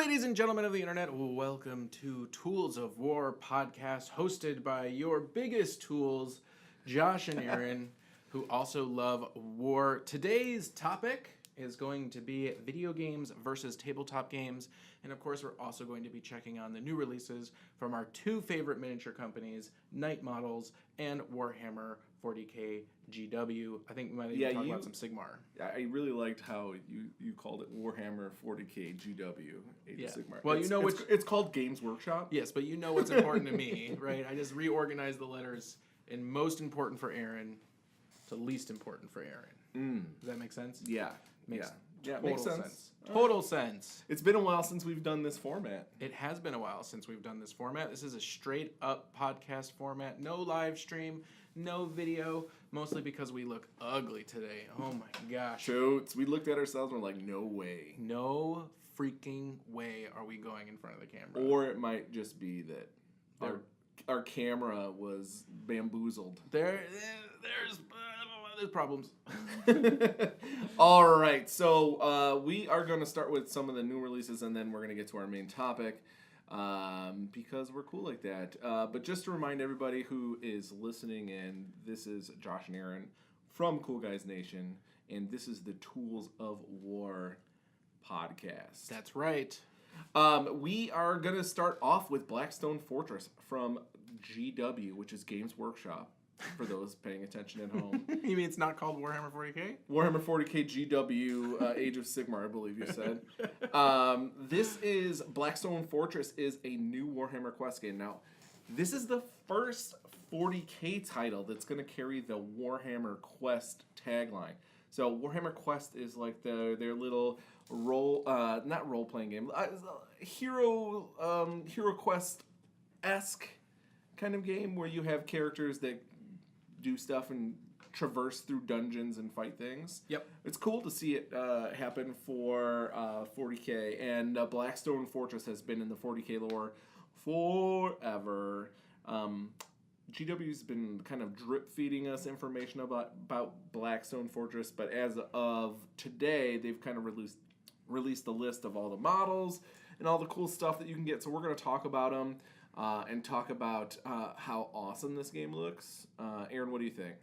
Ladies and gentlemen of the internet, welcome to Tools of War podcast, hosted by your biggest tools, Josh and Aaron, who also love war. Today's topic is going to be video games versus tabletop games, and of course we're also going to be checking on the new releases from our two favorite miniature companies, Knight Models and Warhammer 40k GW. I think we might even talk about some Sigmar. I really liked how you called it Warhammer 40k GW Age of Sigmar. Well, it's called Games Workshop. Yes, but you know what's important to me, right? I just reorganized the letters in most important for Aaron to least important for Aaron. Does that make sense? Yeah. Makes sense. Total sense. It's been a while since we've done this format. It has been a while since we've done this format. This is a straight up podcast format. No live stream, no video, mostly because we look ugly today. Oh my gosh. Shoots. We looked at ourselves and we're like, no way. No freaking way are we going in front of the camera. Or it might just be that our camera was bamboozled. There's problems. All right, so we are going to start with some of the new releases, and then we're going to get to our main topic because we're cool like that. But just to remind everybody who is listening in, this is Josh and Aaron from Cool Guys Nation, and this is the Tools of War podcast. That's right. We are going to start off with Blackstone Fortress from GW, which is Games Workshop. For those paying attention at home. You mean it's not called Warhammer 40k? Warhammer 40k GW Age of Sigmar, I believe you said. This is Blackstone Fortress is a new Warhammer Quest game. Now, this is the first 40k title that's going to carry the Warhammer Quest tagline. So Warhammer Quest is like their little not role playing game, Hero Quest-esque kind of game where you have characters that do stuff and traverse through dungeons and fight things. Yep. It's cool to see it happen for 40k, and Blackstone Fortress has been in the 40k lore forever. GW's been kind of drip feeding us information about Blackstone Fortress, but as of today, they've kind of released a list of all the models and all the cool stuff that you can get. So we're going to talk about them. And talk about how awesome this game looks. Aaron, what do you think?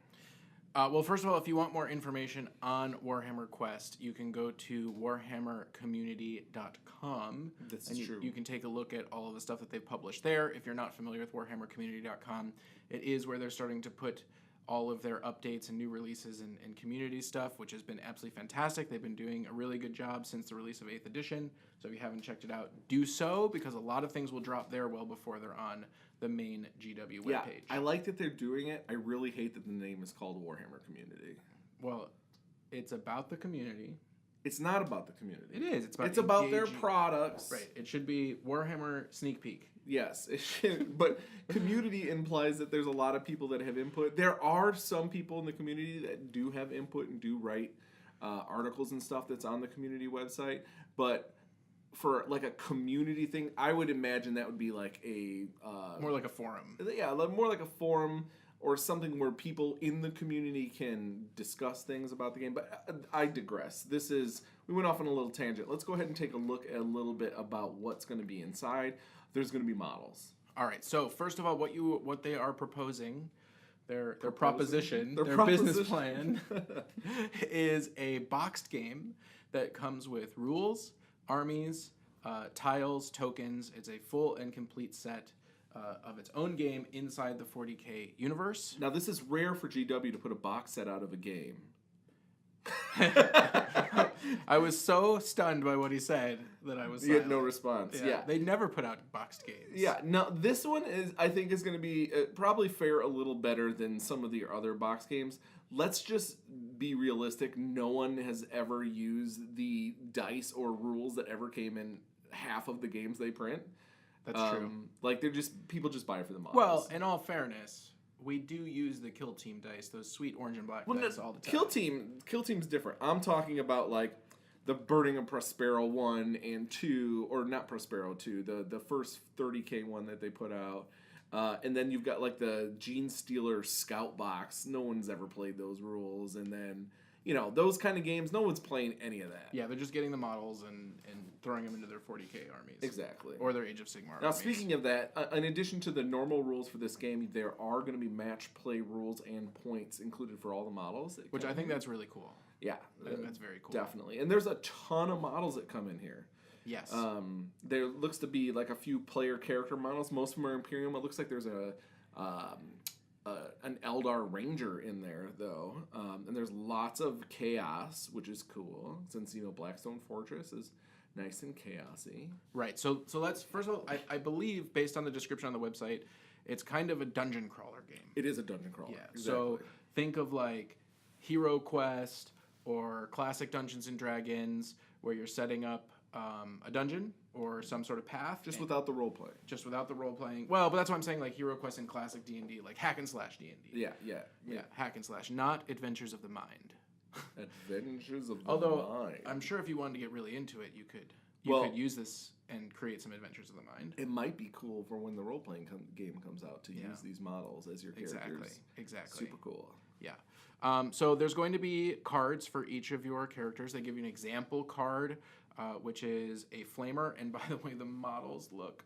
Well, first of all, if you want more information on Warhammer Quest, you can go to warhammercommunity.com. This is true. You can take a look at all of the stuff that they've published there. If you're not familiar with warhammercommunity.com, it is where they're starting to put all of their updates and new releases and community stuff, which has been absolutely fantastic. They've been doing a really good job since the release of 8th edition. So if you haven't checked it out, do so, because a lot of things will drop there well before they're on the main GW webpage. Yeah, I like that they're doing it. I really hate that the name is called Warhammer Community. Well, it's about the community. It's not about the community. It is. It's about their products. Right. It should be Warhammer Sneak Peek. Yes, it should, but community implies that there's a lot of people that have input. There are some people in the community that do have input and do write articles and stuff that's on the community website, but for like a community thing, I would imagine that would be like a... more like a forum. Yeah, more like a forum or something where people in the community can discuss things about the game, but I digress. We went off on a little tangent. Let's go ahead and take a look at a little bit about what's going to be inside. There's going to be models. All right. So first of all, what they are proposing, their proposition, their business plan, is a boxed game that comes with rules, armies, tiles, tokens. It's a full and complete set of its own game inside the 40k universe. Now, this is rare for GW to put a box set out of a game. I was so stunned by what he said that I was silent. You had no response. Yeah. They never put out boxed games. Yeah. No, this one I think is going to be probably fare a little better than some of the other box games. Let's just be realistic. No one has ever used the dice or rules that ever came in half of the games they print. That's true. Like people just buy it for the models. Well, in all fairness, we do use the Kill Team dice, those sweet orange and black dice all the time. Kill Team's different. I'm talking about like the Burning of Prospero 1 and 2, or not Prospero 2, the first 30k one that they put out. And then you've got like the Gene Stealer Scout box. No one's ever played those rules. And then those kind of games. No one's playing any of that. Yeah, they're just getting the models and throwing them into their 40k armies. Exactly. Or their Age of Sigmar Now, armies. speaking of that, in addition to the normal rules for this game, there are going to be match play rules and points included for all the models. Which I think that's really cool. Yeah. I think that's very cool. Definitely. And there's a ton of models that come in here. Yes. There looks to be like a few player character models. Most of them are Imperium. It looks like there's an Eldar Ranger in there, though. And there's lots of chaos, which is cool, since, Blackstone Fortress is nice and chaosy. Right. So let's, first of all, I believe, based on the description on the website, it's kind of a dungeon crawler game. It is a dungeon crawler. Yeah. Exactly. So think of like Hero Quest or classic Dungeons and Dragons, where you're setting up a dungeon or some sort of path. Just without the role play. Just without the role playing. Well, but that's what I'm saying, like Hero Quest and classic D&D, like hack and slash D&D. Yeah. Hack and slash, not Adventures of the Mind. Adventures of the Although Mind. I'm sure if you wanted to get really into it, you could use this and create some Adventures of the Mind. It might be cool for when the role playing game comes out to use these models as your characters. Exactly. Super cool. Yeah. So there's going to be cards for each of your characters. They give you an example card, which is a flamer. And by the way, the models look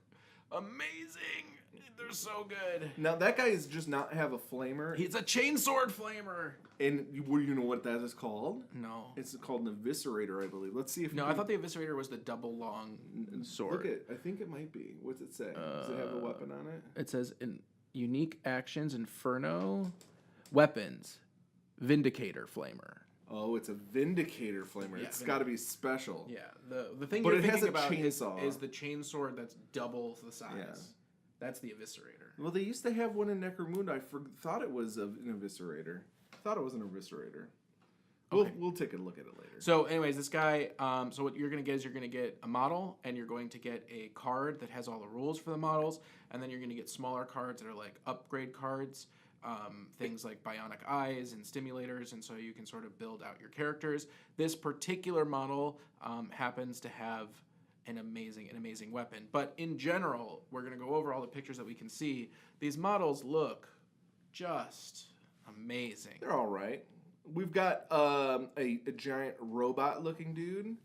amazing. They're so good. Now, that guy is just not have a flamer. He's a chainsword flamer. And you know what that is called? No. It's called an eviscerator, I believe. Let's see if... No, I thought the eviscerator was the double long sword. Look I think it might be. What's it say? Does it have a weapon on it? It says in unique actions, Inferno, weapons, Vindicator flamer. Oh, it's a Vindicator flamer. Yeah, It's got to be special. Yeah, the thing But you're it has thinking a about chainsaw. is the chainsword that's double the size. Yeah. That's the eviscerator. Well, they used to have one in Necromunda. I thought it was an eviscerator. Thought it was an eviscerator. Okay. We'll take a look at it later. So, anyways, this guy. So what you're gonna get is you're gonna get a model, and you're going to get a card that has all the rules for the models, and then you're gonna get smaller cards that are like upgrade cards. Things like bionic eyes and stimulators, and so you can sort of build out your characters. This particular model happens to have an amazing weapon. But in general, we're going to go over all the pictures that we can see. These models look just amazing. They're all right. We've got a giant robot-looking dude.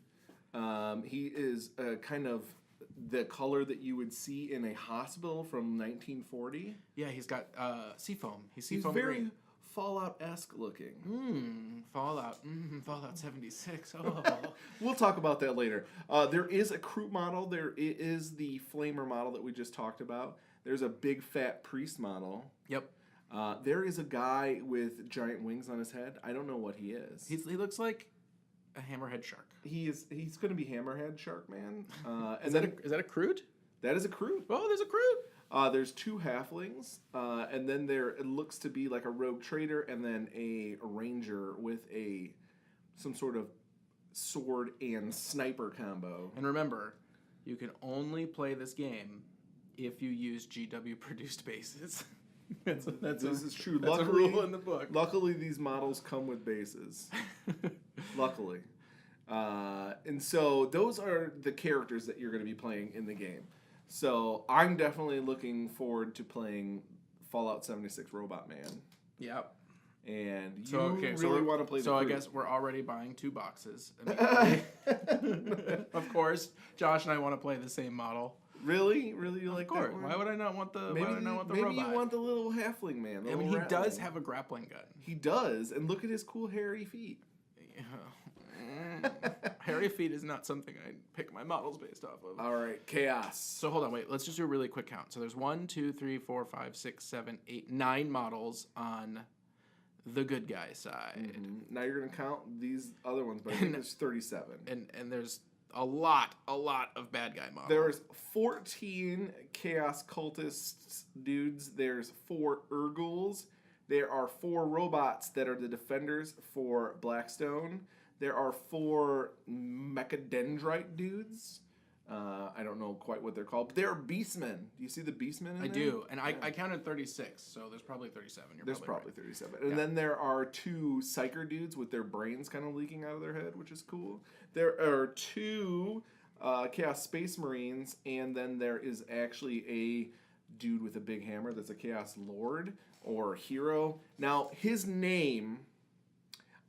He is kind of the color that you would see in a hospital from 1940. Yeah, he's got seafoam. He's He's seafoam very green. Fallout-esque looking. Fallout 76. Oh. We'll talk about that later. There is a crew model. There is the flamer model that we just talked about. There's a big fat priest model. Yep. There is a guy with giant wings on his head. I don't know what he is. He looks like a hammerhead shark. He's going to be Hammerhead Shark Man. Is that a Kroot? That is a crew. Oh, there's a Kroot. There's two halflings, and then it looks to be like a rogue trader, and then a ranger with some sort of sword and sniper combo. And remember, you can only play this game if you use GW produced bases. This is true. That's a rule in the book. Luckily, these models come with bases. Luckily. And so those are the characters that you're going to be playing in the game. So I'm definitely looking forward to playing Fallout 76 Robot Man. Yep. And you want to play the So I crew. guess we're already buying 2 boxes. Of course, Josh and I want to play the same model. Really? You like Of course. that one? Why would I not want the Maybe robot? you want the little halfling man. I mean, he does have a grappling gun. He does. And look at his cool hairy feet. Hairy feet is not something I pick my models based off of. All right, chaos. So hold on, wait. Let's just do a really quick count. So there's 1, 2, 3, 4, 5, 6, 7, 8, 9 models on the good guy side, Now you're gonna count these other ones, but I think there's 37. and there's a lot of bad guy models. There's 14 chaos cultists dudes. There's 4 Urgles. There are 4 robots that are the defenders for Blackstone. There are 4 mechadendrite dudes. I don't know quite what they're called, but they're beastmen. Do you see the beastmen in there? I do, and I counted 36, so there's probably 37. There's probably 37. And then there are 2 psyker dudes with their brains kind of leaking out of their head, which is cool. There are 2 Chaos Space Marines, and then there is actually a dude with a big hammer that's a Chaos Lord or hero. Now, his name,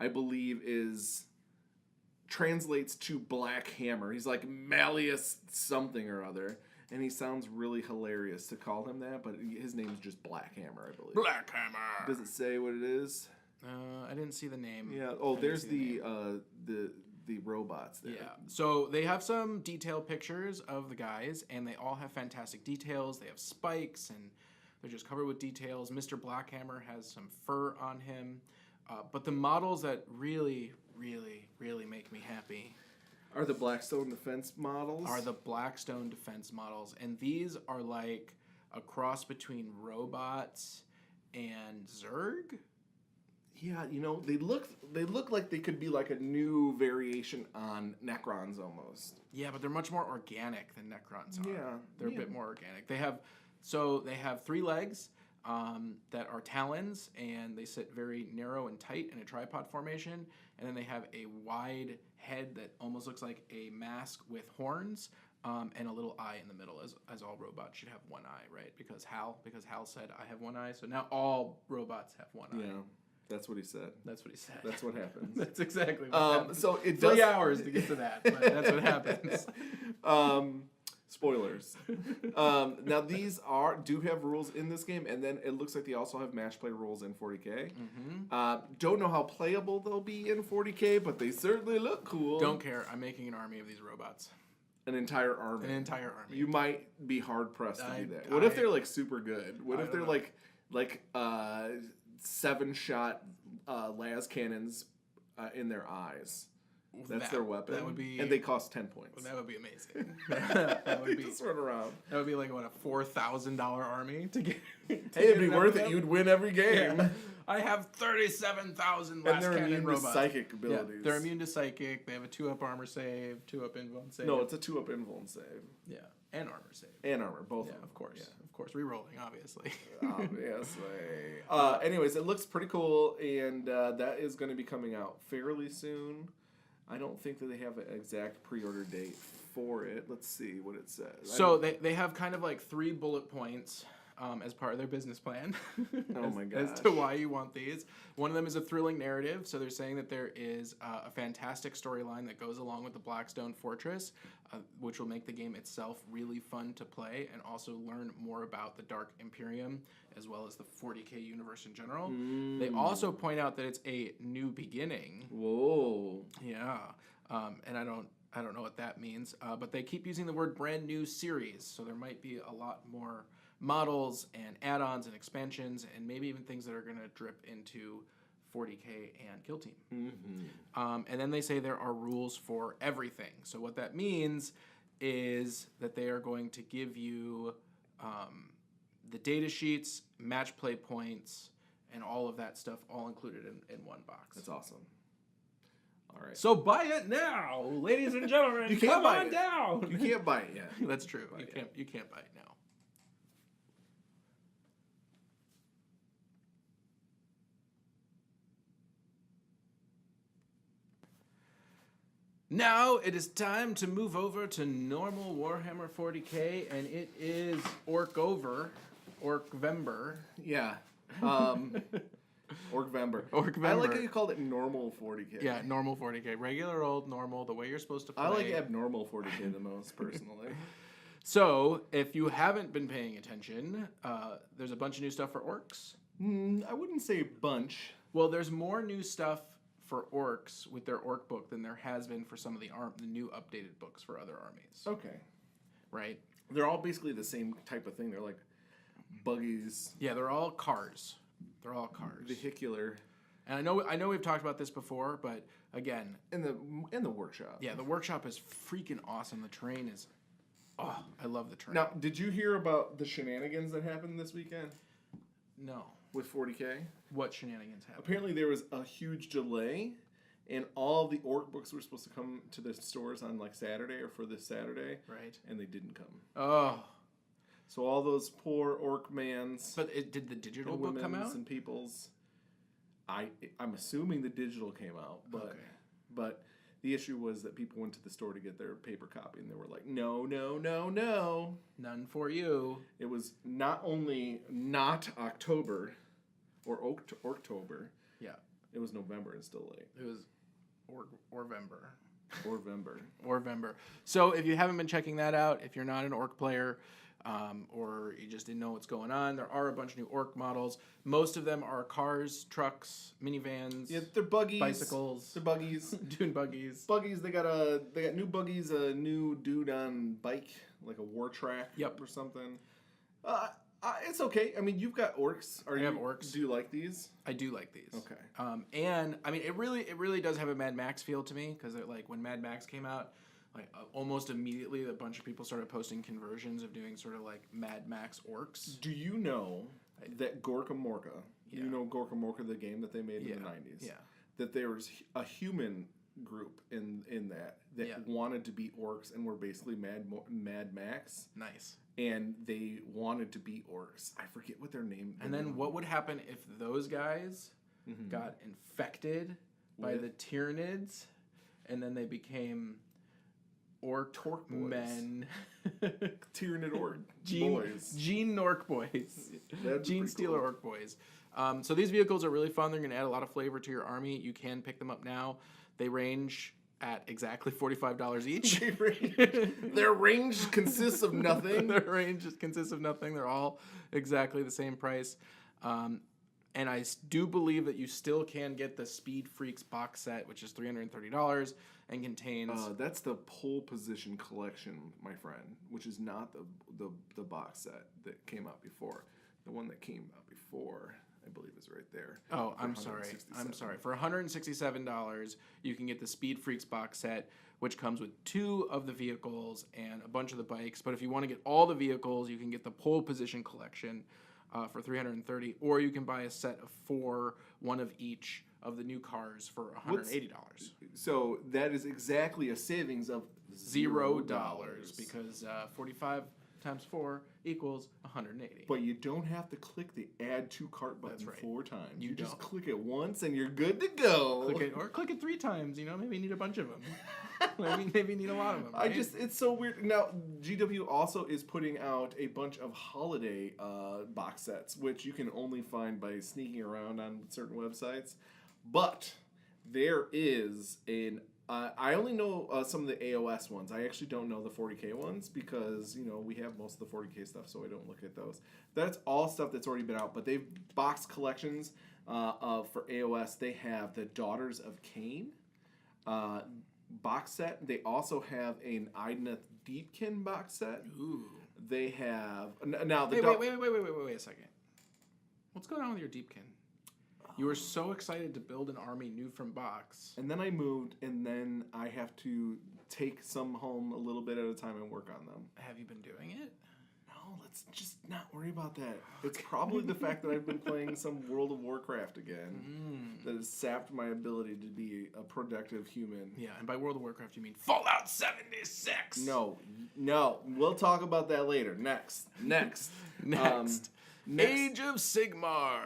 I believe is translates to Black Hammer. He's like Malleus something or other. And he sounds really hilarious to call him that, but his name's just Black Hammer, I believe. Black Hammer. Does it say what it is? I didn't see the name. Yeah. Oh, I didn't there's see the robots there. Yeah. So they have some detailed pictures of the guys, and they all have fantastic details. They have spikes, and they're just covered with details. Mr. Blackhammer has some fur on him. But the models that really, really, really make me happy Are the Blackstone Defense models? are the Blackstone Defense models. And these are like a cross between robots and Zerg. Yeah, they look like they could be like a new variation on Necrons almost. Yeah, but they're much more organic than Necrons are. Yeah, They're a bit more organic. They have 3 legs that are talons, and they sit very narrow and tight in a tripod formation. And then they have a wide head that almost looks like a mask with horns, and a little eye in the middle, as all robots should have one eye, right? Because Hal said, I have one eye, so now all robots have one eye. Yeah, that's what he said. That's what he said. That's what happens. That's exactly what happens. So it 3 does... hours to get to that, but that's what happens. Spoilers. Now these do have rules in this game, and then it looks like they also have match play rules in 40K. Don't know how playable they'll be in 40K, but they certainly look cool. Don't care. I'm making an army of these robots. An entire army. An entire army. You might be hard pressed to do that. What if they're like super good? What if they're like 7-shot las cannons in their eyes? That's their weapon. That would be, and they cost 10 points. That would be amazing. That would be just run around. That would be like what, a $4,000 army to get. Hey, it'd be worth it. You'd win every game. Yeah. I have 37,000 And they're cannon immune robots. to psychic abilities. Yeah, they're immune to psychic. They have a 2-up armor save, 2-up invuln save. No, it's a 2-up invuln save. Yeah, and armor save. And armor, both Yeah, of them. of course. Yeah. Of course, rerolling, obviously. Obviously. Anyways, it looks pretty cool, and that is going to be coming out fairly soon. I don't think that they have an exact pre-order date for it. Let's see what it says. So they have kind of like 3 bullet points as part of their business plan. Oh my gosh. As to why you want these. One of them is a thrilling narrative. So they're saying that there is a fantastic storyline that goes along with the Blackstone Fortress, which will make the game itself really fun to play and also learn more about the Dark Imperium as well as the 40K universe in general. They also point out that it's a new beginning. Whoa. Yeah. And I don't know what that means, but they keep using the word brand new series, so there might be a lot more models and add-ons and expansions and maybe even things that are going to drip into 40K and Kill Team. And then they say there are rules for everything. So what that means is that they are going to give you the data sheets, match play points, and all of that stuff all included in one box. That's awesome. All right. So buy it now, ladies and gentlemen. You can't come buy on it. down. You can't buy it yet. That's true. You can't buy it now. Now it is time to move over to normal Warhammer 40K, and it is Orcvember. Yeah. Orcvember. Orcvember. I like how you called it normal 40K. Yeah, normal 40K. Regular old normal, the way you're supposed to play. I like abnormal 40K the most, personally. So, if you haven't been paying attention, there's a bunch of new stuff for orcs. I wouldn't say bunch. Well, there's more new stuff for orcs with their orc book than there has been for some of the new updated books for other armies. Okay. Right? They're all basically the same type of thing. They're like buggies. Yeah, they're all cars. They're all cars. Vehicular. And I know we've talked about this before, but again, In the workshop. yeah, the workshop is freaking awesome. The terrain is I love the terrain. Now, did you hear about the shenanigans that happened this weekend No. with 40K? What shenanigans happened? Apparently there was a huge delay, and all of the orc books were supposed to come to the stores on like Saturday or for this Saturday, Right. and they didn't come. Oh. So all those poor orc mans, But did the digital and book come women's out? and peoples. I'm assuming the digital came out, but Okay. but the issue was that people went to the store to get their paper copy, and they were like, no, no, no, no. None for you. It was not only not October or October, Yeah. It was November and still late. It was Orvember. Orvember. So if you haven't been checking that out, if you're not an Orc player, or you just didn't know what's going on, there are a bunch of new Orc models. Most of them are cars, trucks, minivans. Yeah, they're buggies. Bicycles. They're buggies. Dune buggies. Buggies. They got new buggies. A new dude on bike, like a war track. Yep. Or something. It's okay. I mean, you've got Orcs. I have Orcs. Do you like these? I do like these. Okay. And I mean, it really does have a Mad Max feel to me, because like when Mad Max came out, like almost immediately a bunch of people started posting conversions of doing sort of like Mad Max Orcs. Do you know that Gorka Morka? Yeah. You know Gorka Morka, the game that they made in the 90s. Yeah. That there was a human group in that wanted to be Orcs and were basically Mad Max. Nice. And they wanted to be Orcs. I forget what their name. And then what would happen if those guys got infected by the Tyranids, and then they became Orc boys. Men? Tyranid Orc boys. Gene Orc boys. That'd be Gene pretty Stealer cool. Orc boys. So these vehicles are really fun. They're going to add a lot of flavor to your army. You can pick them up now. They range at exactly $45 each. Their range consists of nothing. Their range consists of nothing. They're all exactly the same price. And I do believe that you still can get the Speed Freaks box set, which is $330 and contains... that's the pole position collection, my friend, which is not the box set that came out before. The one that came out before, I believe, is right there. Oh, I'm sorry. For $167, you can get the Speed Freaks box set, which comes with 2 of the vehicles and a bunch of the bikes. But if you want to get all the vehicles, you can get the pole position collection for $330, or you can buy a set of 4, one of each of the new cars for $180. So that is exactly a savings of $0, because 45 times 4 equals 180. But you don't have to click the add to cart button That's right. 4 times. You just don't. click it once and you're good to go. Click it 3 times. Maybe you need a bunch of them. maybe you need a lot of them. Right? It's so weird. Now, GW also is putting out a bunch of holiday box sets, which you can only find by sneaking around on certain websites. But there is I only know some of the AOS ones. I actually don't know the 40K ones because, we have most of the 40K stuff, so I don't look at those. That's all stuff that's already been out. But they've boxed collections for AOS. They have the Daughters of Cain box set. They also have an Idoneth Deepkin box set. Ooh. They have... Now, wait a second. What's going on with your Deepkin? You were so excited to build an army new from box. And then I moved, and then I have to take some home a little bit at a time and work on them. Have you been doing it? No, let's just not worry about that. It's probably the fact that I've been playing some World of Warcraft again that has sapped my ability to be a productive human. Yeah, and by World of Warcraft you mean Fallout 76. No. We'll talk about that later. Next. Age of Sigmar.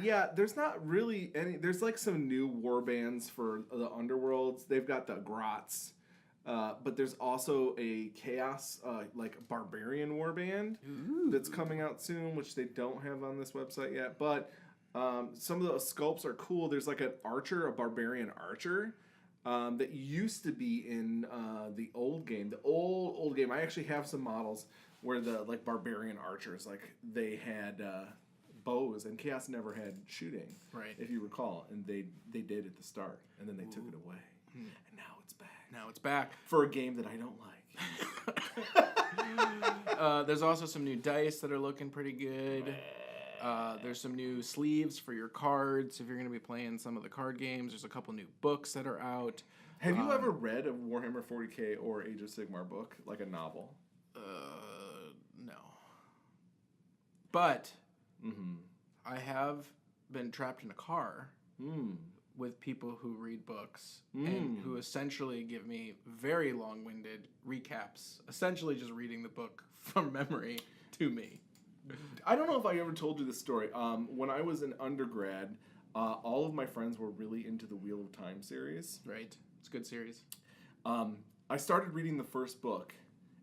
Yeah, there's not really any. There's like some new war bands for the Underworlds. They've got the Grots, but there's also a Chaos, like Barbarian war band that's coming out soon, which they don't have on this website yet. But some of the sculpts are cool. There's like an archer, a Barbarian archer. That used to be in the old game, the old game. I actually have some models where the barbarian archers, they had bows, and Chaos never had shooting, right? If you recall, and they did at the start, and then they took it away, and now it's back. For a game that I don't like. There's also some new dice that are looking pretty good. There's some new sleeves for your cards if you're going to be playing some of the card games. There's a couple new books that are out. Have you ever read a Warhammer 40K or Age of Sigmar book, like a novel? No. But I have been trapped in a car with people who read books and who essentially give me very long-winded recaps, essentially just reading the book from memory to me. I don't know if I ever told you this story. When I was an undergrad, all of my friends were really into the Wheel of Time series. Right. It's a good series. I started reading the first book,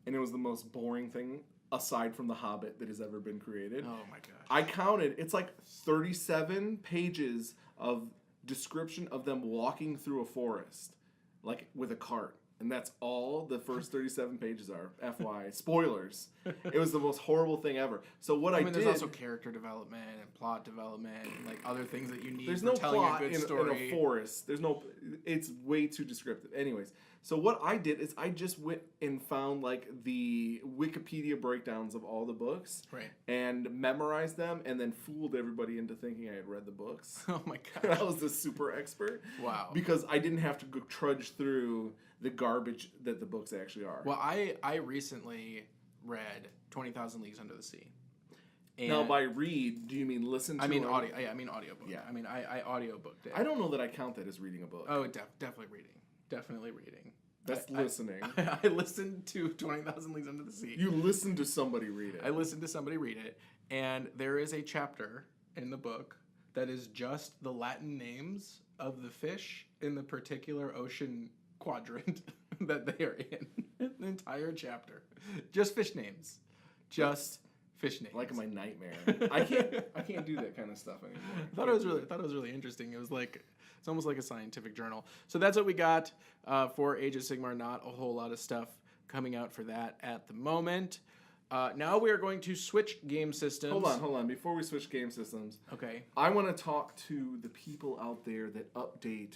and it was the most boring thing aside from The Hobbit that has ever been created. Oh my gosh. I counted, it's like 37 pages of description of them walking through a forest, like with a cart. And that's all the first 37 pages are. FY. Spoilers. It was the most horrible thing ever. So what I did... there's also character development and plot development and like other things that you need There's for no telling plot a good in story. a forest. There's no... It's way too descriptive. Anyways, so what I did is I just went and found like the Wikipedia breakdowns of all the books. Right. And memorized them and then fooled everybody into thinking I had read the books. Oh my gosh. I was the super expert. Wow. Because I didn't have to go trudge through the garbage that the books actually are. Well, I recently read 20,000 Leagues Under the Sea. And Now, by read, do you mean listen to I mean it? audio. Yeah, I mean audiobook. Yeah. I mean I audiobooked it. I don't know that I count that as reading a book. Oh, definitely reading. Definitely reading. That's listening. I listened to 20,000 Leagues Under the Sea. You listen to somebody read it. I listened to somebody read it, and there is a chapter in the book that is just the Latin names of the fish in the particular ocean quadrant that they are in. The entire chapter. Just fish names. Just fish names. Like my nightmare. I can't do that kind of stuff anymore. I thought it was really interesting. It was like it's almost like a scientific journal. So that's what we got for Age of Sigmar. Not a whole lot of stuff coming out for that at the moment. Now we are going to switch game systems. Hold on. Before we switch game systems, Okay. I want to talk to the people out there that update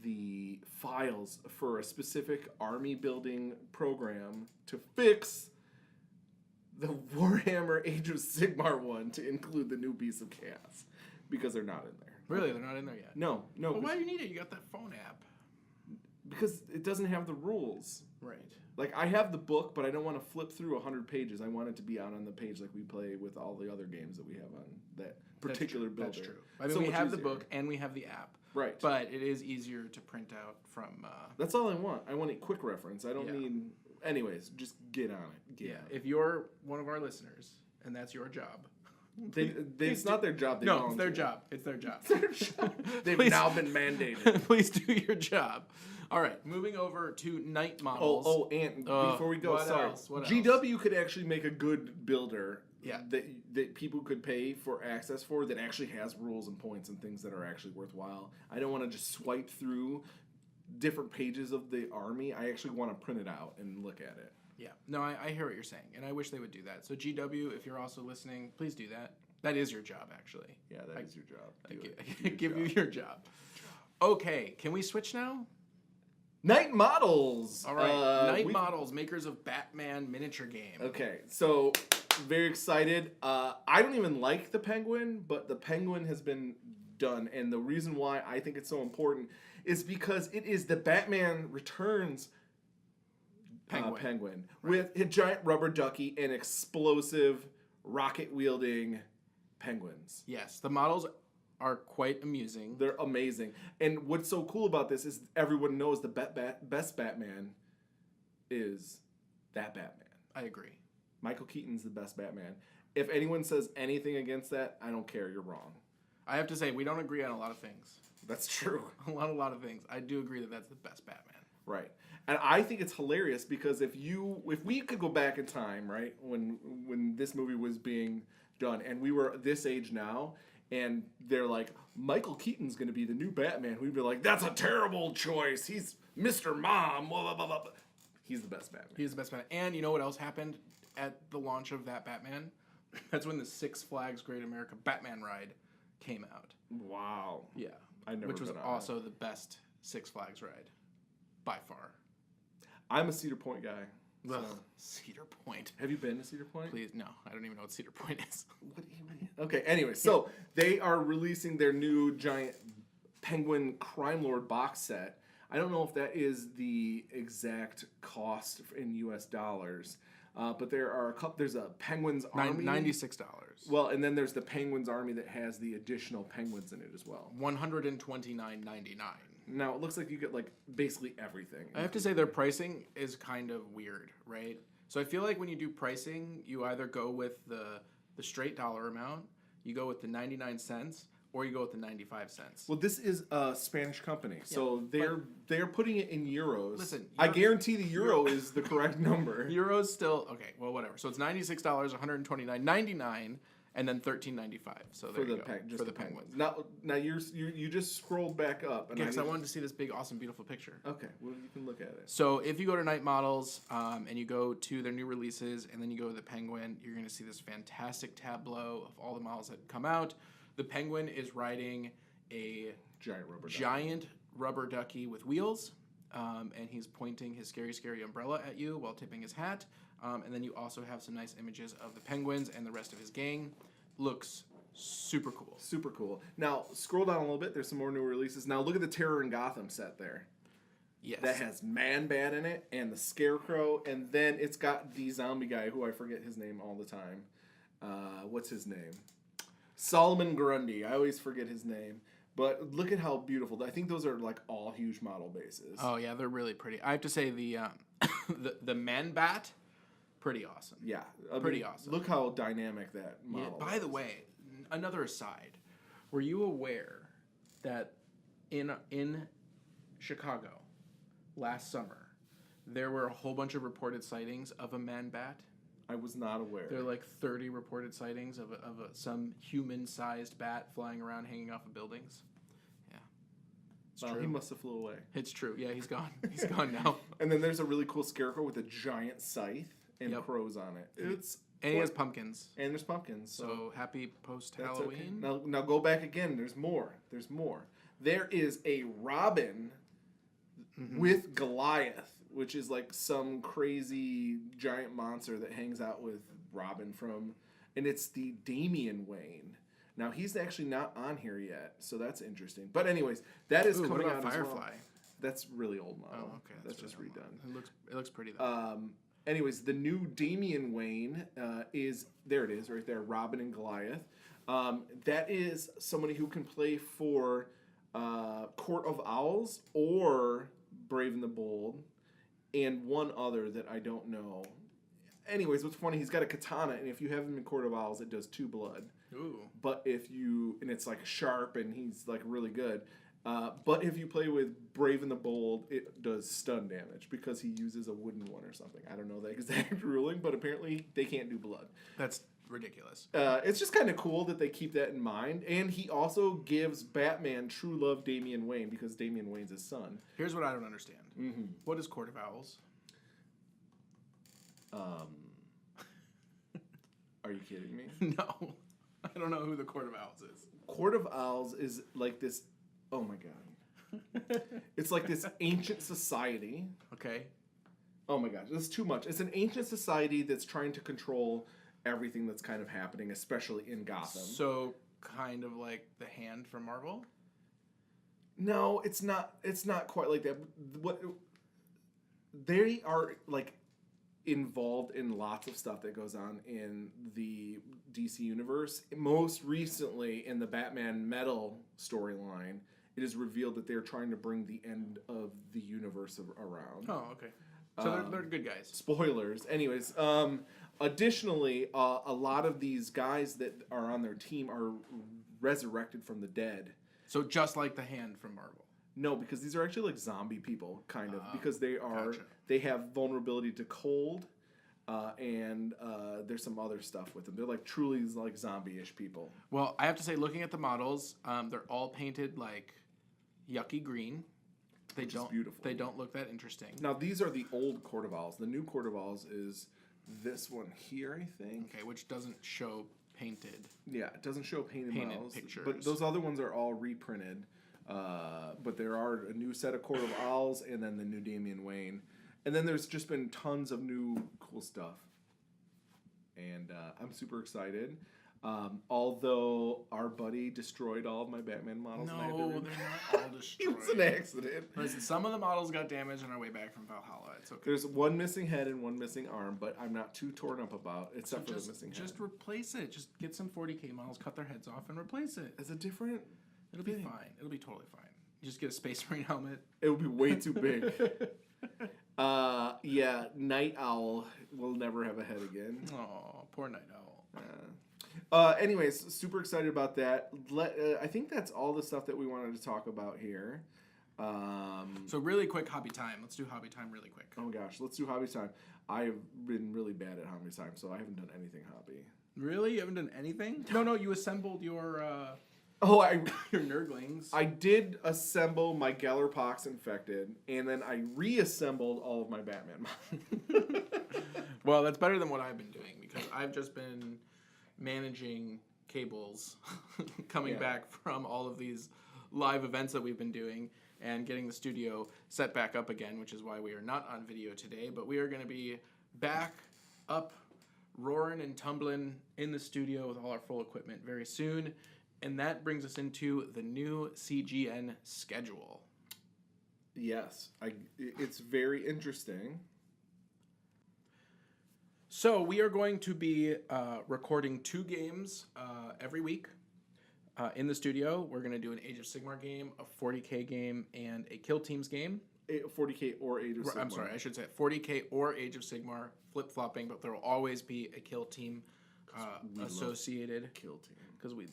the files for a specific army building program to fix the Warhammer Age of Sigmar one to include the new piece of chaos, because they're not in there. Really, they're not in there yet. No. Well, why do you need it? You got that phone app. Because it doesn't have the rules. Right. Like, I have the book, but I don't want to flip through 100 pages. I want it to be out on the page like we play with all the other games that we have on that particular builder. That's true. I mean, So we much have the easier. book and we have the app. Right. But it is easier to print out from. That's all I want. I want a quick reference. I don't Yeah. need... Anyways, just get on it. Get Yeah. on it. If you're one of our listeners and that's your job. It's not their job. They No, it's their volunteer. job. It's their job. They've Please- now been mandated. Please do your job. All right, moving over to night models. Oh, and before we go, what sorry. else? What GW could actually make a good builder Yeah. that people could pay for access for that actually has rules and points and things that are actually worthwhile. I don't want to just swipe through different pages of the army. I actually want to print it out and look at it. Yeah, no, I hear what you're saying, and I wish they would do that. So GW, if you're also listening, please do that. That is your job, actually. Yeah, that is your job. I Do gi- it. Do your give you job. your job. Okay, can we switch now? Night Models. All right, Night we- Models, makers of Batman miniature game. Okay, so very excited. I don't even like the Penguin, but the Penguin has been done, and the reason why I think it's so important is because it is the Batman Returns Penguin with a giant rubber ducky and explosive rocket-wielding penguins. Yes, the models are quite amusing. They're amazing. And what's so cool about this is everyone knows the best Batman is that Batman. I agree. Michael Keaton's the best Batman. If anyone says anything against that, I don't care. You're wrong. I have to say, we don't agree on a lot of things. That's true. A lot of things. I do agree that that's the best Batman. Right. And I think it's hilarious because if we could go back in time, right, when this movie was being done and we were this age now and they're like, Michael Keaton's going to be the new Batman, we'd be like, that's a terrible choice. He's Mr. Mom. Blah, blah, blah, blah. He's the best Batman. He's the best Batman. And you know what else happened at the launch of that Batman? That's when the Six Flags Great America Batman ride came out. Wow. Yeah. I've never Which was been on also the best Six Flags ride. By far. I'm a Cedar Point guy. So. Ugh, Cedar Point. Have you been to Cedar Point? Please, no. I don't even know what Cedar Point is. What do you mean? Okay, anyway, so they are releasing their new giant Penguin Crime Lord box set. I don't know if that is the exact cost in U.S. dollars, but there's a Penguins Army. $96. Well, and then there's the Penguins Army that has the additional penguins in it as well. $129.99. Now, it looks like you get, like, basically everything. I have to say their pricing is kind of weird, right? So I feel like when you do pricing, you either go with the straight dollar amount, you go with the 99 cents, or you go with the 95 cents. Well, this is a Spanish company, so they're putting it in euros. Listen, I guarantee the euro is the correct number. Euros still okay. Well, whatever. So it's $96, $129.99, and then $13.95. So there for you the go. just For the the penguins. penguins. Now you just scrolled back up, and Because I need- wanted to see this big, awesome, beautiful picture. Okay, well you can look at it. So if you go to Night Models and you go to their new releases and then you go to the Penguin, you're going to see this fantastic tableau of all the models that come out. The Penguin is riding a Giant rubber ducky with wheels, and he's pointing his scary, scary umbrella at you while tipping his hat. And then you also have some nice images of the Penguins and the rest of his gang. Looks super cool. Super cool. Now scroll down a little bit. There's some more new releases. Now look at the Terror in Gotham set there. Yes. That has Man-Bat in it and the Scarecrow, and then it's got the zombie guy who I forget his name all the time. What's his name? Solomon Grundy. I always forget his name. But look at how beautiful. I think those are like all huge model bases. Oh yeah, they're really pretty. I have to say the the Man-Bat, pretty awesome. Yeah. Pretty awesome. Look how dynamic that Yeah, model by the is. way, another aside, were you aware that in Chicago last summer there were a whole bunch of reported sightings of a Man-Bat? I was not aware. There are like 30 reported sightings of some human-sized bat flying around, hanging off of buildings. Yeah, it's Well, true. he must have flew away. It's true. Yeah, he's gone. He's gone now. And then there's a really cool Scarecrow with a giant scythe and Yep. crows on it. It's And he has pumpkins. and there's pumpkins. So happy post That's Halloween. okay. Now go back again. There's more. There's more. There is a Robin with Goliath, which is like some crazy giant monster that hangs out with Robin from, and it's the Damian Wayne. Now he's actually not on here yet, so that's interesting. But anyways, that is Ooh, what coming about out as well. Firefly? That's really old model. Oh, okay. That's just really redone. old. It looks pretty though. Anyways, the new Damian Wayne is there. It is right there. Robin and Goliath. That is somebody who can play for Court of Owls or Brave and the Bold, and one other that I don't know. Anyways, what's funny? He's got a katana, and if you have him in Court of Owls, it does 2 blood. Ooh. But if you and it's like sharp, and he's like really good. But if you play with Brave and the Bold, it does stun damage because he uses a wooden one or something. I don't know the exact ruling, but apparently they can't do blood. That's ridiculous. It's just kind of cool that they keep that in mind. And he also gives Batman true love Damian Wayne because Damian Wayne's his son. Here's what I don't understand. What is Court of Owls? Are you kidding me? No. I don't know who the Court of Owls is. Court of Owls is like this. Oh my god. It's like this ancient society. Okay. Oh my gosh, this is too much. It's an ancient society that's trying to control everything that's kind of happening, especially in Gotham. So kind of like the Hand from Marvel? No, it's not. It's not quite like that. What they are like involved in lots of stuff that goes on in the DC universe. Most recently, in the Batman Metal storyline, it is revealed that they're trying to bring the end of the universe around. Oh, okay. So they're good guys. Spoilers. Anyways, additionally, a lot of these guys that are on their team are resurrected from the dead. So just like the Hand from Marvel. No, because these are actually like zombie people, kind of, because they are Gotcha. they have vulnerability to cold, and there's some other stuff with them. They're like truly like zombie-ish people. Well, I have to say, looking at the models, they're all painted like yucky green. They Which is don't. beautiful. They don't look that interesting. Now these are the old Court of Owls. The new Court of Owls is this one here, I think. Okay, which doesn't show painted. Yeah, it doesn't show painted models, pictures. but those other ones are all reprinted. But there are a new set of Court of Owls and then the new Damian Wayne. And then there's just been tons of new cool stuff. And I'm super excited. Although our buddy destroyed all of my Batman models. and I had to No, re- they're not all It destroyed. was an accident. Listen, some of the models got damaged on our way back from Valhalla. It's okay. There's one missing head and one missing arm, but I'm not too torn up about, except for the missing head. Just replace it. Just get some 40K models, cut their heads off, and replace it. It's a different... It'll be fine. It'll be totally fine. You just get a Space Marine helmet. It would be way too big. Yeah, Night Owl will never have a head again. Oh, poor Night Owl. Anyways, super excited about that. I think that's all the stuff that we wanted to talk about here. So really quick hobby time. Let's do hobby time really quick. Oh my gosh, let's do hobby time. I've been really bad at hobby time, so I haven't done anything hobby. Really? You haven't done anything? No, you assembled your Oh, your nerdlings. I did assemble my Gellerpox infected, and then I reassembled all of my Batman. Well, that's better than what I've been doing because I've just been managing cables coming back from all of these live events that we've been doing and getting the studio set back up again, which is why we are not on video today, but we are going to be back up roaring and tumbling in the studio with all our full equipment very soon. And that brings us into the new CGN schedule. Yes, it's very interesting. So we are going to be recording 2 games every week in the studio. We're going to do an Age of Sigmar game, a 40K game, and a Kill Teams game. 40K or Age of Sigmar. I'm sorry, I should say 40K or Age of Sigmar, flip-flopping, but there will always be a Kill Team associated. Kill Team. Because we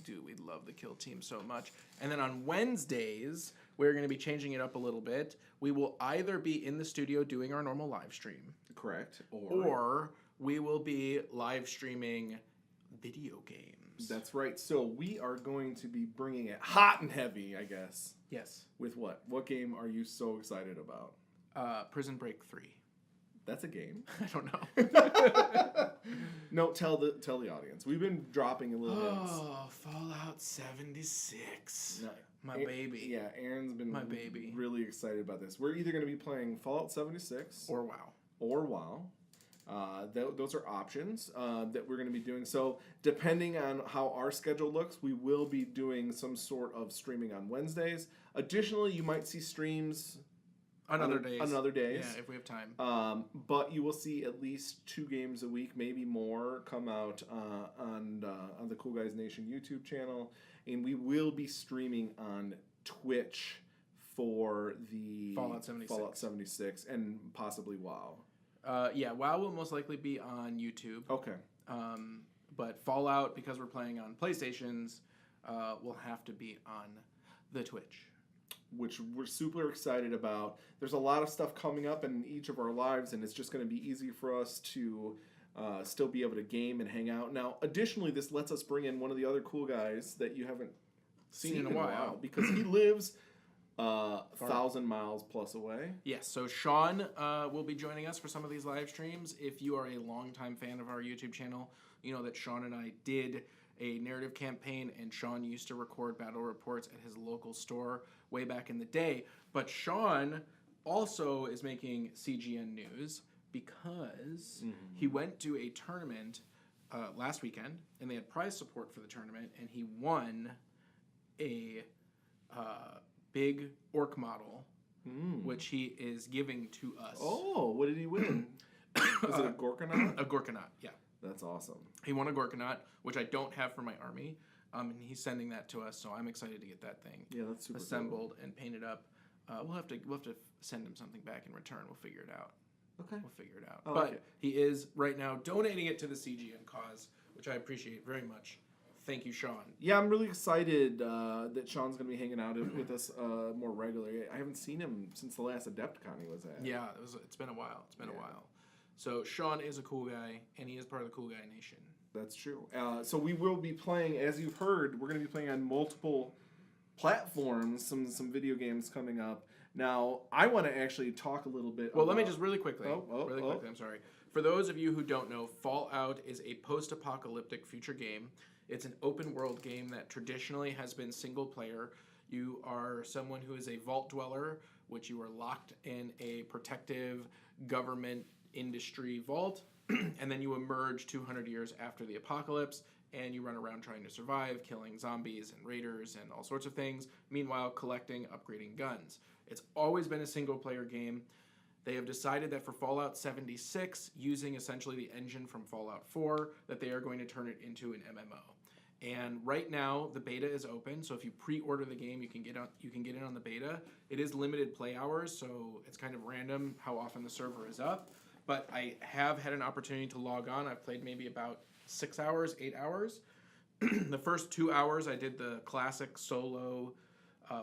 love the Kill Team so much. And then on Wednesdays, we're going to be changing it up a little bit. We will either be in the studio doing our normal live stream. Correct. Or we will be live streaming video games. That's right. So we are going to be bringing it hot and heavy, I guess. Yes. With what? What game are you so excited about? Prison Break 3. That's a game. I don't know. No, tell the audience. We've been dropping a little hints. Oh, Fallout 76. No, My baby. Yeah, Aaron's been My baby. really excited about this. We're either going to be playing Fallout 76 Or WoW. Or WoW. Those are options that we're going to be doing. So depending on how our schedule looks, we will be doing some sort of streaming on Wednesdays. Additionally, you might see streams On other days. Yeah, if we have time. But you will see at least 2 games a week, maybe more, come out on the Cool Guys Nation YouTube channel, and we will be streaming on Twitch for the Fallout 76 and possibly WoW. WoW will most likely be on YouTube. Okay. But Fallout, because we're playing on PlayStations, will have to be on the Twitch. Which we're super excited about. There's a lot of stuff coming up in each of our lives, and it's just going to be easy for us to still be able to game and hang out. Now, additionally, this lets us bring in one of the other cool guys that you haven't seen in a while because he lives 1,000 miles plus away. Yes, so Sean will be joining us for some of these live streams. If you are a longtime fan of our YouTube channel, you know that Sean and I did a narrative campaign, and Sean used to record battle reports at his local store way back in the day. But Sean also is making CGN news because he went to a tournament last weekend, and they had prize support for the tournament, and he won a big orc model, which he is giving to us. Oh, what did he win? Was it a Gorkanaut? A Gorkanaut, yeah. That's awesome. He won a Gorkanaut, which I don't have for my army, and he's sending that to us, so I'm excited to get that thing that's super assembled and painted up. We'll have to send him something back in return. We'll figure it out. Okay. We'll figure it out. I But like it. he is right now donating it to the CGN cause, which I appreciate very much. Thank you, Sean. Yeah, I'm really excited that Sean's going to be hanging out with us more regularly. I haven't seen him since the last Adepticon he was at. Yeah, it's been a while. It's been a while. So Sean is a cool guy, and he is part of the Cool Guy Nation. That's true. So we will be playing, as you've heard, we're going to be playing on multiple platforms, some video games coming up. Now, I want to actually talk a little bit Well, let me just really quickly, quickly, I'm sorry. For those of you who don't know, Fallout is a post-apocalyptic future game. It's an open-world game that traditionally has been single-player. You are someone who is a vault dweller, which you are locked in a protective government industry vault, and then you emerge 200 years after the apocalypse, and you run around trying to survive, killing zombies and raiders and all sorts of things, meanwhile collecting, upgrading guns. It's always been a single-player game. They have decided that for Fallout 76, using essentially the engine from Fallout 4, that they are going to turn it into an MMO. And right now, the beta is open, so if you pre-order the game, you can get in on the beta. It is limited play hours, so it's kind of random how often the server is up. But I have had an opportunity to log on. I've played maybe about 6 hours, 8 hours. The first 2 hours, I did the classic solo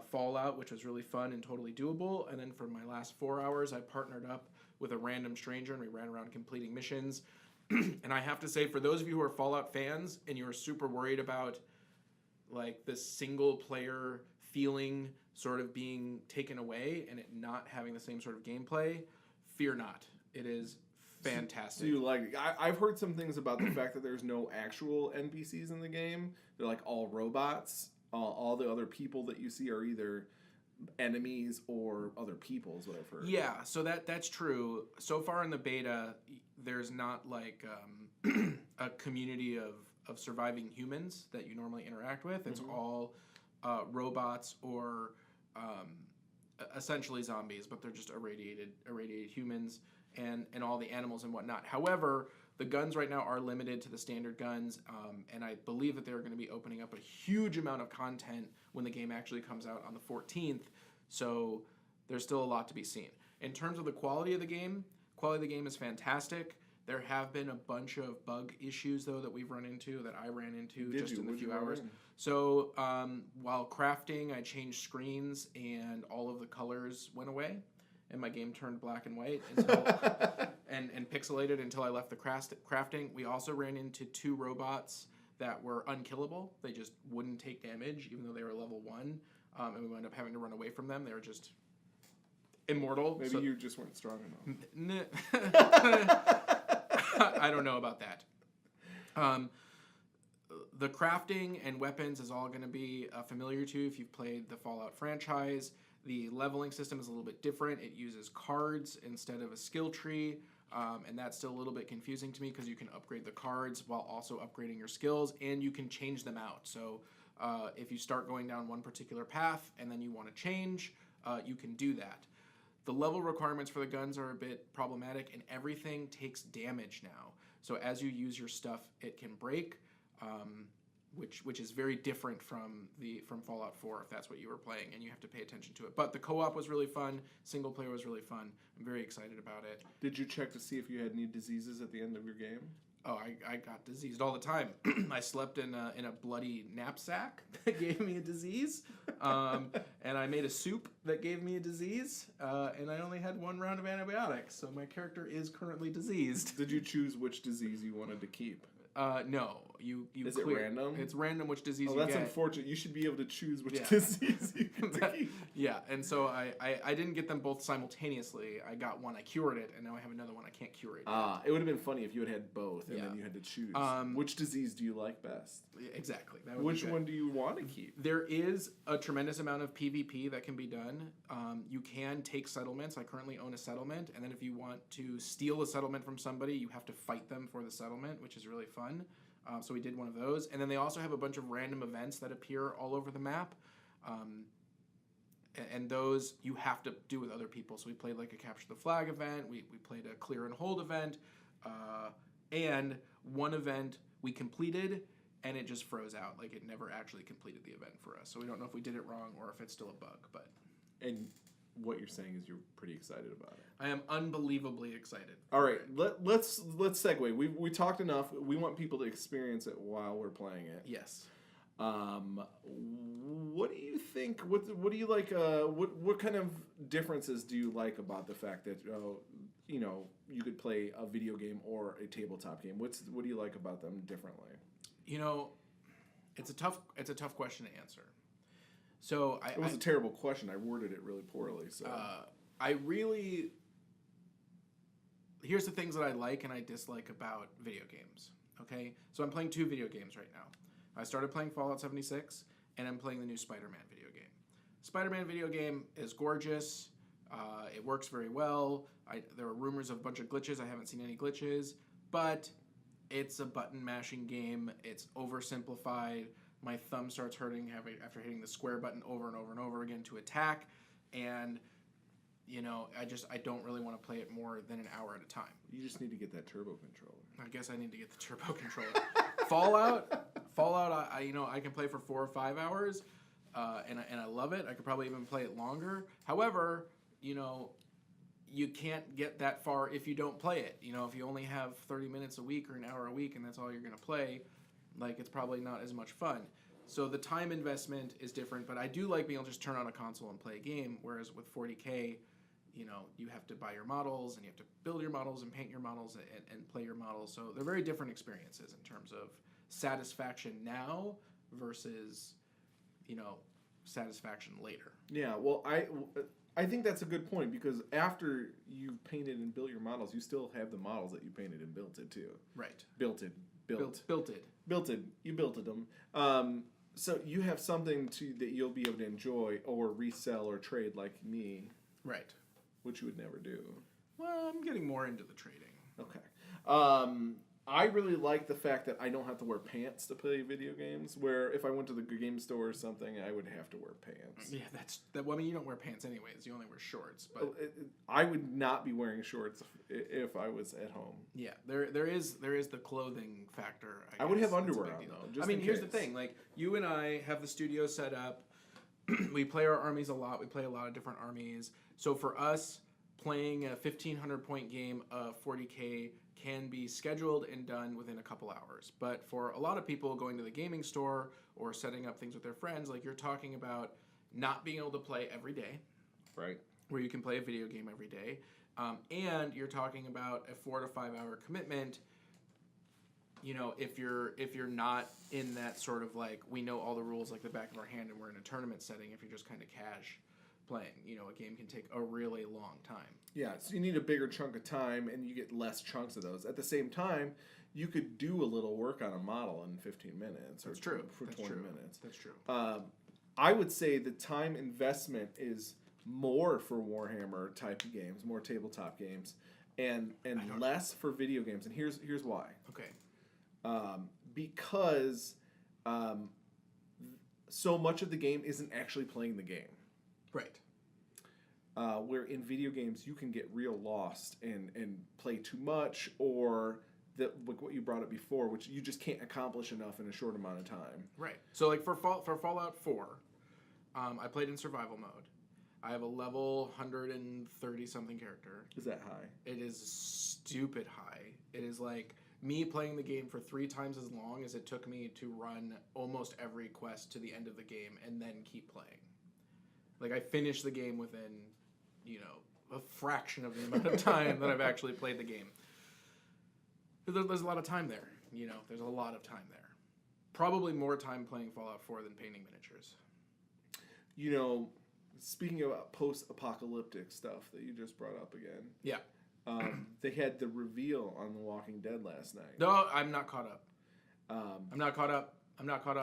Fallout, which was really fun and totally doable. And then for my last 4 hours, I partnered up with a random stranger and we ran around completing missions. And I have to say, for those of you who are Fallout fans and you're super worried about like the single player feeling sort of being taken away and it not having the same sort of gameplay, fear not. It is fantastic. So you like it. I've heard some things about the fact that there's no actual NPCs in the game. They're like all robots. All the other people that you see are either enemies or other people is what I've heard. Yeah, so that's true. So far in the beta, there's not like a community of surviving humans that you normally interact with. It's all robots or essentially zombies, but they're just irradiated humans and all the animals and whatnot. However, the guns right now are limited to the standard guns, and I believe that they're going to be opening up a huge amount of content when the game actually comes out on the 14th, so there's still a lot to be seen. In terms of the quality of the game is fantastic. There have been a bunch of bug issues, though, that we've run into, that I ran into in a few hours. So while crafting, I changed screens, and all of the colors went away, and my game turned black and white until, and pixelated until I left the crafting. We also ran into 2 robots that were unkillable. They just wouldn't take damage, even though they were level 1, and we wound up having to run away from them. They were just immortal. Maybe you just weren't strong enough. I don't know about that. The crafting and weapons is all going to be familiar to you if you've played the Fallout franchise. The leveling system is a little bit different. It uses cards instead of a skill tree, and that's still a little bit confusing to me because you can upgrade the cards while also upgrading your skills, and you can change them out. So if you start going down one particular path and then you want to change, you can do that. The level requirements for the guns are a bit problematic, and everything takes damage now. So as you use your stuff, it can break, which is very different from Fallout 4 if that's what you were playing, and you have to pay attention to it. But the co-op was really fun. Single player was really fun. I'm very excited about it. Did you check to see if you had any diseases at the end of your game? Oh, I got diseased all the time. I slept in a bloody knapsack that gave me a disease, and I made a soup that gave me a disease, and I only had 1 round of antibiotics, so my character is currently diseased. Did you choose which disease you wanted to keep? No, you Is clear. it random? It's random which disease Oh, you that's get. unfortunate. You should be able to choose which disease you get to keep. Yeah, and so I didn't get them both simultaneously. I got one, I cured it, and now I have another one I can't cure it yet. It would have been funny if you had both, and then you had to choose. Which disease do you like best? Exactly. That would Which be good. one do you want to keep? There is a tremendous amount of PvP that can be done. You can take settlements. I currently own a settlement, and then if you want to steal a settlement from somebody, you have to fight them for the settlement, which is really fun. So we did one of those. And then they also have a bunch of random events that appear all over the map. And those you have to do with other people. So we played like a capture the flag event. We played a clear and hold event. And one event we completed, and it just froze out. Like it never actually completed the event for us. So we don't know if we did it wrong or if it's still a bug. But And what you're saying is you're pretty excited about it. I am unbelievably excited. All right, let's segue. We talked enough. We want people to experience it while we're playing it. Yes. What do you think? What do you like? What kind of differences do you like about the fact that you could play a video game or a tabletop game? What do you like about them differently? It's a tough question to answer. So it was a terrible question. I worded it really poorly. So here's the things that I like and I dislike about video games. Okay, so I'm playing 2 video games right now. I started playing Fallout 76, and I'm playing the new Spider-Man video game. Spider-Man video game is gorgeous. It works very well. There are rumors of a bunch of glitches. I haven't seen any glitches, but it's a button mashing game. It's oversimplified. My thumb starts hurting after hitting the square button over and over and over again to attack, and I don't really want to play it more than an hour at a time. You just need to get that turbo controller. I guess I need to get the turbo controller. Fallout, I can play for 4 or 5 hours, and I love it. I could probably even play it longer. However, you can't get that far if you don't play it. If you only have 30 minutes a week or an hour a week, and that's all you're gonna play, like it's probably not as much fun. So the time investment is different, but I do like being able to just turn on a console and play a game, whereas with 40K, you know, you have to buy your models and you have to build your models and paint your models and play your models. So they're very different experiences in terms of satisfaction now versus, you know, satisfaction later. Yeah, well, I think that's a good point because after you've painted and built your models, you still have the models that you painted and built it too. Right. Built it. Built it. You built it them. So you have something that you'll be able to enjoy or resell or trade like me, Right. which you would never do. Well, I'm getting more into the trading. Okay. I really like the fact that I don't have to wear pants to play video games. Where if I went to the game store or something, I would have to wear pants. Yeah, well, I mean, you don't wear pants anyways. You only wear shorts. But I would not be wearing shorts if I was at home. yeah, there is the clothing factor. I would guess. have That's a underwear big on, deal. though, just I mean, in here's the case. thing. Like, you and I have the studio set up. We play our armies a lot. We play a lot of different armies. So for us, playing a 1,500 point game of 40K can be scheduled and done within a couple hours. But for a lot of people going to the gaming store or setting up things with their friends, like you're talking about not being able to play every day, Right. where you can play a video game every day, and you're talking about a 4 to 5 hour commitment. You know, if you're not in that sort of like we know all the rules like the back of our hand and we're in a tournament setting, if you're just kind of cash playing, you know, a game can take a really long time. Yeah, so you need a bigger chunk of time, and you get less chunks of those. At the same time, you could do a little work on a model in 15 minutes or That's true. for That's 20 true. minutes. That's true. I would say the time investment is more for Warhammer type of games, more tabletop games, and less for video games. And here's why. Okay. Because so much of the game isn't actually playing the game. Right. Where in video games you can get real lost and play too much, or like what you brought up before, which you just can't accomplish enough in a short amount of time. Right. So like for Fallout 4, I played in survival mode. I have a level 130 something character. Is that high? It is stupid high. It is like me playing the game for 3 times as long as it took me to run almost every quest to the end of the game and then keep playing. Like I finished the game within, you know, a fraction of the amount of time that I've actually played the game. There's a lot of time there, you know. There's a lot of time there. Probably more time playing Fallout 4 than painting miniatures. You know, speaking about post-apocalyptic stuff that you just brought up again. Yeah. They had the reveal on The Walking Dead last night. No, I'm not caught up. I'm not caught up.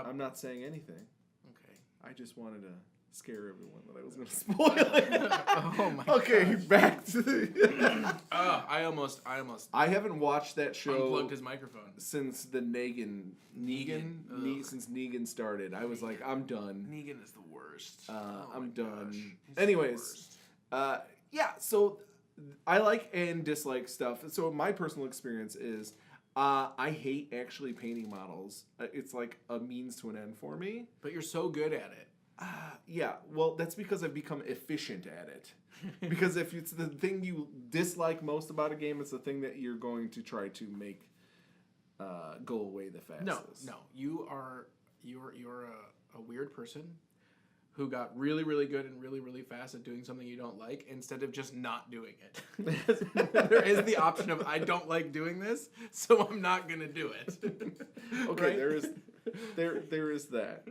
I'm not saying anything. Okay. I just wanted to scare everyone that I was going to spoil it. Oh my Okay, gosh. back to the... I almost I haven't watched that show unplugged his microphone. since the Negan Ugh. since Negan started. I was like, I'm done. Negan is the worst. I'm done. He's Anyways, the worst. yeah. So I like and dislike stuff. So my personal experience is, I hate actually painting models. It's like a means to an end for me. But you're so good at it. Yeah. Well, that's because I've become efficient at it. Because if it's the thing you dislike most about a game, it's the thing that you're going to try to make go away the fastest. No. You're a weird person who got really, really good and really, really fast at doing something you don't like instead of just not doing it. There is the option of I don't like doing this, so I'm not gonna do it. Okay, Right? there is that.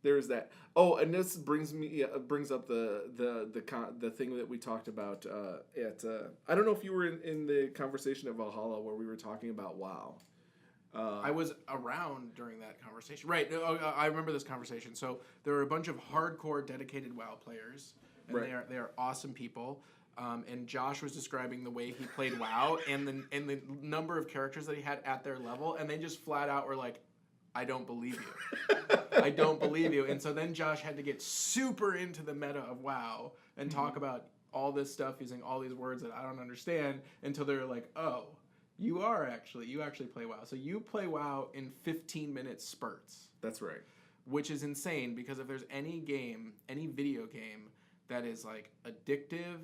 There is that. Oh, and this brings up the thing that we talked about at I don't know if you were in the conversation at Valhalla where we were talking about WoW. I was around during that conversation. Right. I remember this conversation. So there were a bunch of hardcore dedicated WoW players, and Right. they are awesome people. And Josh was describing the way he played WoW and the number of characters that he had at their level, and they just flat out were like, I don't believe you. I don't believe you. And so then Josh had to get super into the meta of WoW and talk about all this stuff using all these words that I don't understand until they're like, oh, you actually play WoW. So you play WoW in 15-minute spurts, That's right. which is insane because if there's any game, any video game that is like addictive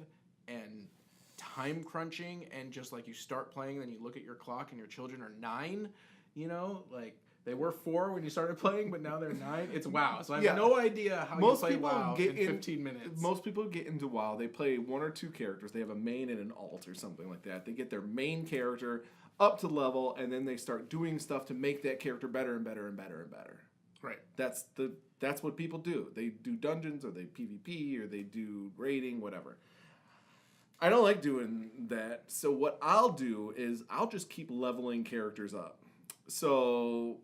and time crunching and just like you start playing, then you look at your clock and your children are 9, you know, like They were 4 when you started playing, but now they're 9. It's WoW, so I have Yeah. no idea how Most you play people WoW get in 15 minutes. Most people get into WoW. They play 1 or 2 characters. They have a main and an alt or something like that. They get their main character up to level, and then they start doing stuff to make that character better and better and better and better. Right. That's what people do. They do dungeons, or they PvP, or they do raiding, whatever. I don't like doing that. So what I'll do is I'll just keep leveling characters up. So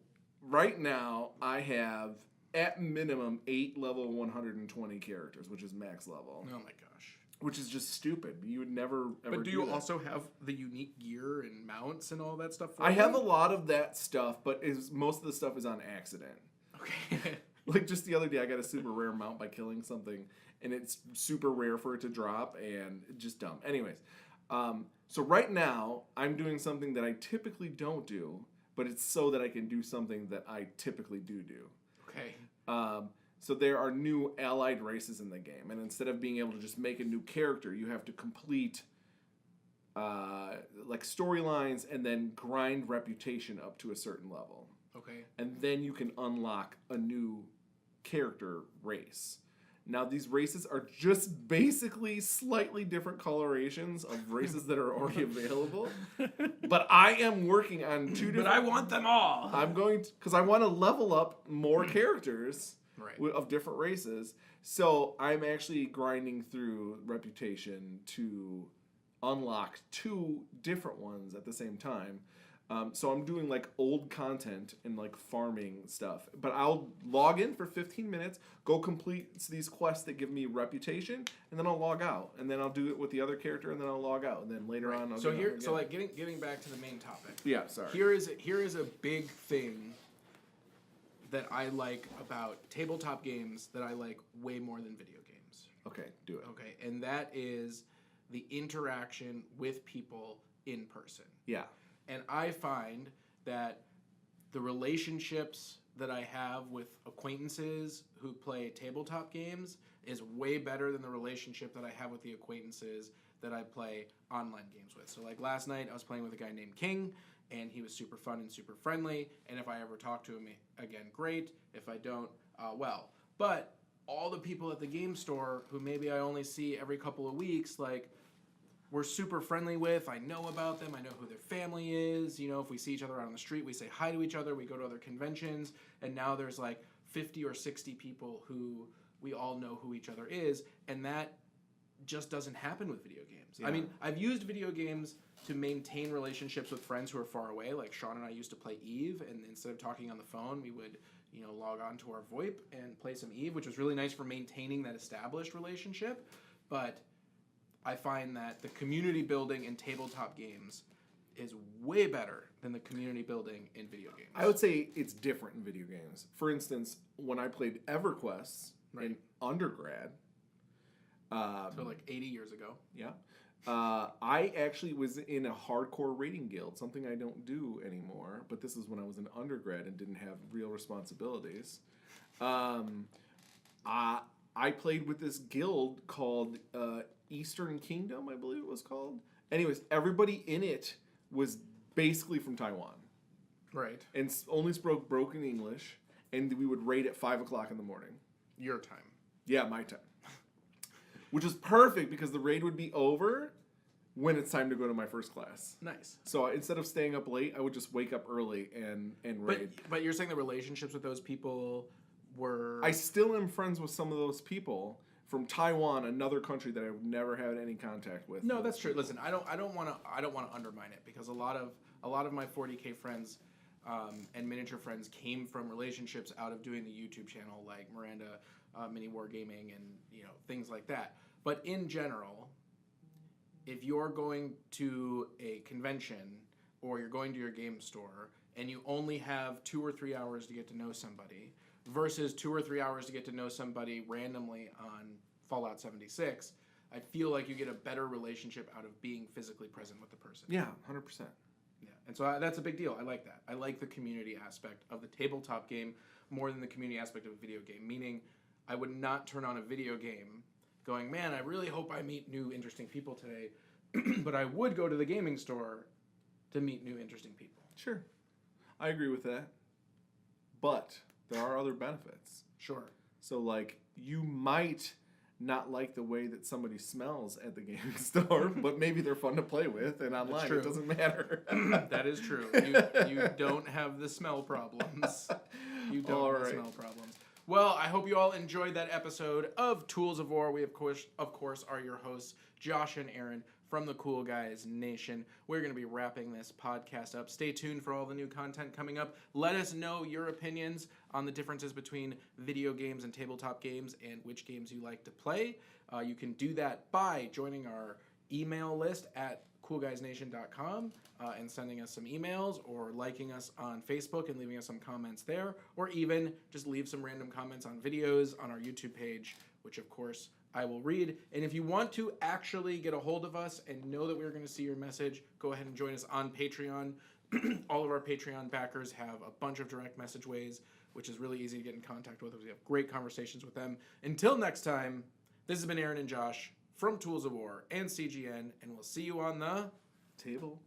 right now I have at minimum 8 level 120 characters, which is max level. Oh my gosh. Which is just stupid. You would never ever. But do you that. also have the unique gear and mounts and all that stuff? For I have a you? lot of that stuff, but most of the stuff is on accident. Okay. Like just the other day, I got a super rare mount by killing something, and it's super rare for it to drop, and just dumb. Anyways, so right now I'm doing something that I typically don't do, but it's so that I can do something that I typically do. Okay. So there are new allied races in the game, and instead of being able to just make a new character, you have to complete like storylines and then grind reputation up to a certain level. Okay. And then you can unlock a new character race. Now these races are just basically slightly different colorations of races that are already available. But I am working on 2 different. But I want them all. I'm going to, because I want to level up more characters Right. of different races. So I'm actually grinding through reputation to unlock 2 different ones at the same time. So I'm doing like old content and like farming stuff. But I'll log in for 15 minutes, go complete these quests that give me reputation, and then I'll log out. And then I'll do it with the other character, and then I'll log out. And then later on, I'll So get here, on so again. like getting back to the main topic. Yeah, sorry. Here is a big thing that I like about tabletop games that I like way more than video games. Okay, do it. Okay, and that is the interaction with people in person. Yeah. And I find that the relationships that I have with acquaintances who play tabletop games is way better than the relationship that I have with the acquaintances that I play online games with. So like last night I was playing with a guy named King, and he was super fun and super friendly, and if I ever talk to him again, great. If I don't, well. But all the people at the game store who maybe I only see every couple of weeks, like, we're super friendly with. I know about them. I know who their family is. You know, if we see each other out on the street, we say hi to each other. We go to other conventions. And now there's like 50 or 60 people who we all know who each other is. And that just doesn't happen with video games. Yeah. I mean, I've used video games to maintain relationships with friends who are far away. Like Sean and I used to play Eve. And instead of talking on the phone, we would, you know, log on to our VoIP and play some Eve, which was really nice for maintaining that established relationship. But I find that the community building in tabletop games is way better than the community building in video games. I would say it's different in video games. For instance, when I played EverQuest in undergrad, so like 80 years ago. yeah, I actually was in a hardcore raiding guild, something I don't do anymore. But this is when I was an undergrad and didn't have real responsibilities. I played with this guild called Eastern Kingdom, I believe it was called. Anyways, everybody in it was basically from Taiwan. Right. And only spoke broken English, and we would raid at 5 o'clock in the morning. Your time. Yeah, my time. Which was perfect because the raid would be over when it's time to go to my first class. Nice. So instead of staying up late, I would just wake up early and raid. But you're saying the relationships with those people were... I still am friends with some of those people from Taiwan, another country that I've never had any contact with. No, that's true. Listen, I don't want to undermine it because a lot of my 40K friends and miniature friends came from relationships out of doing the YouTube channel, like Miranda Mini Wargaming and things like that. But in general, if you're going to a convention or you're going to your game store and you only have 2 or 3 hours to get to know somebody versus 2 or 3 hours to get to know somebody randomly on Fallout 76, I feel like you get a better relationship out of being physically present with the person. Yeah, 100%. Yeah, and so that's a big deal. I like that. I like the community aspect of the tabletop game more than the community aspect of a video game, meaning I would not turn on a video game going, man, I really hope I meet new interesting people today, but I would go to the gaming store to meet new interesting people. Sure. I agree with that. but there are other benefits. Sure. So, like, you might not like the way that somebody smells at the gaming store, but maybe they're fun to play with, and online true. it doesn't matter. That is true. You don't have the smell problems. You don't All have the right. smell problems. Well, I hope you all enjoyed that episode of Tools of War. We, of course, are your hosts, Josh and Aaron from the Cool Guys Nation. We're going to be wrapping this podcast up. Stay tuned for all the new content coming up. Let us know your opinions on the differences between video games and tabletop games and which games you like to play. You can do that by joining our email list at coolguysnation.com and sending us some emails, or liking us on Facebook and leaving us some comments there, or even just leave some random comments on videos on our YouTube page, which of course I will read. And if you want to actually get a hold of us and know that we're going to see your message, go ahead and join us on Patreon. All of our Patreon backers have a bunch of direct message ways, which is really easy to get in contact with us. We have great conversations with them. Until next time, this has been Aaron and Josh from Tools of War and CGN, and we'll see you on the Table.